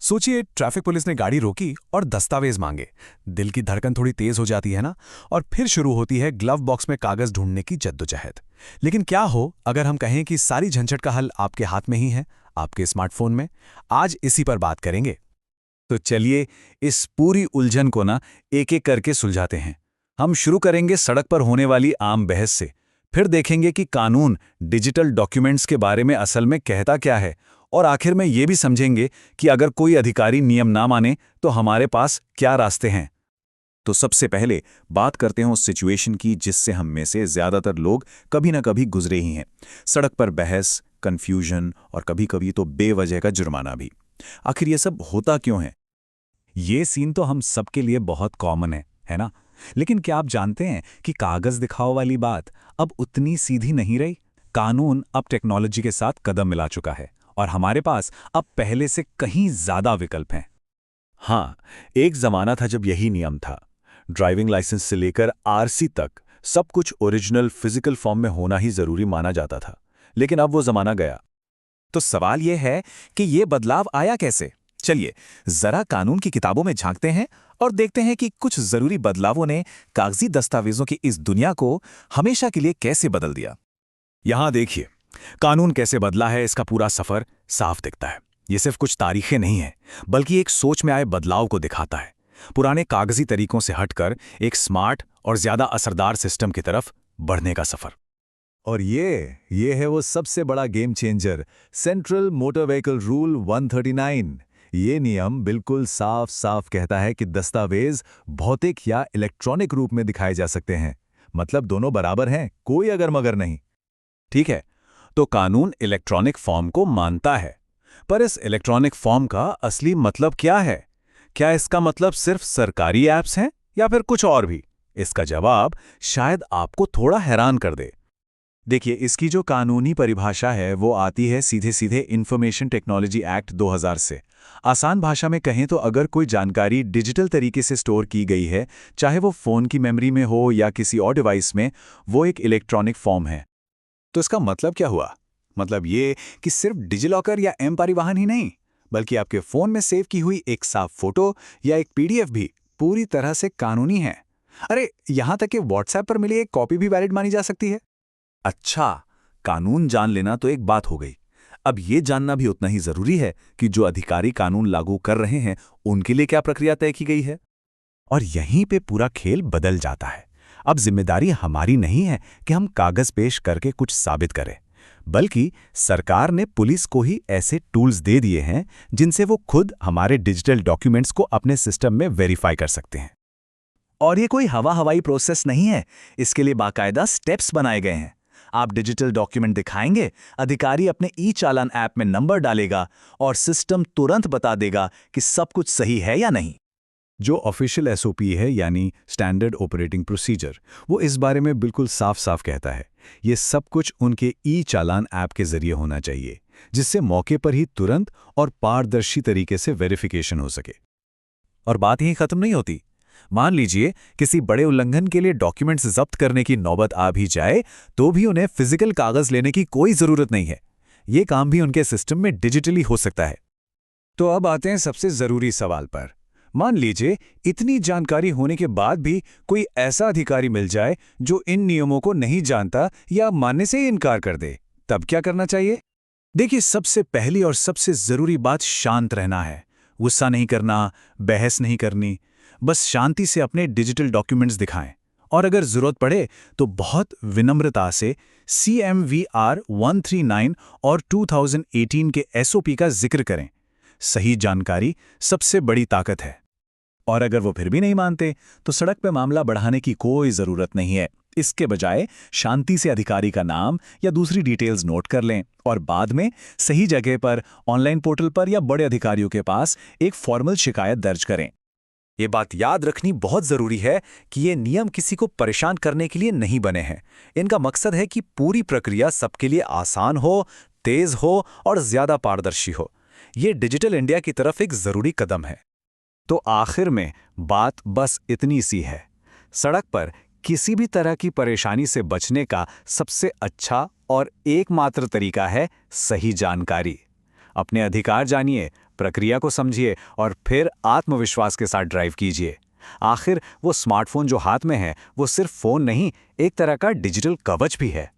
सोचिए, traffic police ने गाड़ी रोकी और दस्तावेज मांगे। दिल की धड़कन थोड़ी तेज हो जाती है ना। और फिर शुरू होती है ग्लव बॉक्स में कागज ढूंढने की जद्दोजहद। लेकिन क्या हो अगर हम कहें कि सारी झंझट का हल आपके हाथ में ही है, आपके स्मार्टफोन में। आज इसी पर बात करेंगे। तो चलिए इस पूरी उलझन को ना एक एक करके सुलझाते हैं। हम शुरू करेंगे सड़क पर होने वाली आम बहस से। फिर देखेंगे कि कानून डिजिटल डॉक्यूमेंट्स के बारे में असल में कहता क्या है। और आखिर में ये भी समझेंगे कि अगर कोई अधिकारी नियम ना माने तो हमारे पास क्या रास्ते हैं। तो सबसे पहले बात करते हैं उस सिचुएशन की जिससे हम में से ज़्यादातर लोग कभी ना कभी गुजरे ही हैं। सड़क पर बहस, कन्फ्यूजन और कभी कभी तो बेवजह का जुर्माना भी। आखिर ये सब होता क्यों है? ये सीन तो हम सबके लिए बहुत कॉमन है ना? लेकिन क्या आप जानते हैं कि कागज दिखाओ वाली बात अब उतनी सीधी नहीं रही। कानून अब टेक्नोलॉजी के साथ कदम मिला चुका है और हमारे पास अब पहले से कहीं ज्यादा विकल्प हैं। हाँ, एक जमाना था जब यही नियम था। ड्राइविंग लाइसेंस से लेकर आरसी तक सब कुछ ओरिजिनल फिजिकल फॉर्म में होना ही जरूरी माना जाता था। लेकिन अब वो जमाना गया। तो सवाल यह है कि ये बदलाव आया कैसे? चलिए जरा कानून की किताबों में झांकते हैं और देखते हैं कि कुछ जरूरी बदलावों ने कागजी दस्तावेजों की इस दुनिया को हमेशा के लिए कैसे बदल दिया। यहां देखिए, कानून कैसे बदला है, इसका पूरा सफर साफ दिखता है। ये सिर्फ कुछ तारीखें नहीं है, बल्कि एक सोच में आए बदलाव को दिखाता है। पुराने कागजी तरीकों से हटकर एक स्मार्ट और ज्यादा असरदार सिस्टम की तरफ बढ़ने का सफर। और ये है वो सबसे बड़ा game changer, central motor vehicle rule 139। ये नियम बिल्कुल साफ साफ कहता है कि दस्तावेज भौतिक या इलेक्ट्रॉनिक रूप में दिखाए जा सकते हैं। मतलब दोनों बराबर हैं, कोई अगर मगर नहीं। ठीक है, तो कानून इलेक्ट्रॉनिक फॉर्म को मानता है, पर इस इलेक्ट्रॉनिक फॉर्म का असली मतलब क्या है? क्या इसका मतलब सिर्फ सरकारी ऐप्स हैं या फिर कुछ और भी? इसका जवाब शायद आपको थोड़ा हैरान कर दे। देखिए, इसकी जो कानूनी परिभाषा है वो आती है सीधे सीधे इंफॉर्मेशन टेक्नोलॉजी एक्ट 2000 से। आसान भाषा में कहें तो अगर कोई जानकारी डिजिटल तरीके से स्टोर की गई है, चाहे वो फ़ोन की मेमोरी में हो या किसी और डिवाइस में, वो एक इलेक्ट्रॉनिक फॉर्म है। तो इसका मतलब क्या हुआ? मतलब ये कि सिर्फ डिजिलॉकर या एम परिवहन ही नहीं, बल्कि आपके फ़ोन में सेव की हुई एक साफ फोटो या एक पीडीएफ भी पूरी तरह से कानूनी है। अरे, यहां तक कि व्हाट्सएप पर मिली एक कॉपी भी वैलिड मानी जा सकती है। अच्छा, कानून जान लेना तो एक बात हो गई। अब ये जानना भी उतना ही जरूरी है कि जो अधिकारी कानून लागू कर रहे हैं उनके लिए क्या प्रक्रिया तय की गई है। और यहीं पे पूरा खेल बदल जाता है। अब जिम्मेदारी हमारी नहीं है कि हम कागज पेश करके कुछ साबित करें, बल्कि सरकार ने पुलिस को ही ऐसे टूल्स दे दिए हैं जिनसे वो खुद हमारे डिजिटल डॉक्यूमेंट्स को अपने सिस्टम में वेरीफाई कर सकते हैं। और ये कोई हवाई प्रोसेस नहीं है, इसके लिए बाकायदा स्टेप्स बनाए गए हैं। आप डिजिटल डॉक्यूमेंट दिखाएंगे, अधिकारी अपने ई चालान ऐप में नंबर डालेगा और सिस्टम तुरंत बता देगा कि सब कुछ सही है या नहीं। जो ऑफिशियल एसओपी है, यानी स्टैंडर्ड ऑपरेटिंग प्रोसीजर, वो इस बारे में बिल्कुल साफ साफ कहता है। ये सब कुछ उनके ई चालान ऐप के जरिए होना चाहिए, जिससे मौके पर ही तुरंत और पारदर्शी तरीके से वेरिफिकेशन हो सके। और बात यहीं खत्म नहीं होती। मान लीजिए किसी बड़े उल्लंघन के लिए डॉक्यूमेंट्स जब्त करने की नौबत आ भी जाए, तो भी उन्हें फिजिकल कागज लेने की कोई जरूरत नहीं है। ये काम भी उनके सिस्टम में डिजिटली हो सकता है। तो अब आते हैं सबसे जरूरी सवाल पर। मान लीजिए इतनी जानकारी होने के बाद भी कोई ऐसा अधिकारी मिल जाए जो इन नियमों को नहीं जानता या मानने से ही इनकार कर दे, तब क्या करना चाहिए? देखिए, सबसे पहली और सबसे जरूरी बात शांत रहना है। गुस्सा नहीं करना, बहस नहीं करनी, बस शांति से अपने डिजिटल डॉक्यूमेंट्स दिखाएं। और अगर जरूरत पड़े तो बहुत विनम्रता से CMVR 139 और 2018 के SOP का जिक्र करें। सही जानकारी सबसे बड़ी ताकत है। और अगर वो फिर भी नहीं मानते तो सड़क पे मामला बढ़ाने की कोई जरूरत नहीं है। इसके बजाय शांति से अधिकारी का नाम या दूसरी डिटेल्स नोट कर लें और बाद में सही जगह पर, ऑनलाइन पोर्टल पर या बड़े अधिकारियों के पास एक फॉर्मल शिकायत दर्ज करें। ये बात याद रखनी बहुत जरूरी है कि ये नियम किसी को परेशान करने के लिए नहीं बने हैं। इनका मकसद है कि पूरी प्रक्रिया सबके लिए आसान हो, तेज हो और ज्यादा पारदर्शी हो। ये डिजिटल इंडिया की तरफ एक जरूरी कदम है। तो आखिर में बात बस इतनी सी है। सड़क पर किसी भी तरह की परेशानी से बचने का सबसे अच्छा और एकमात्र तरीका है सही जानकारी। अपने अधिकार जानिए, प्रक्रिया को समझिए और फिर आत्मविश्वास के साथ ड्राइव कीजिए। आखिर वो स्मार्टफोन जो हाथ में है वो सिर्फ फोन नहीं, एक तरह का डिजिटल कवच भी है।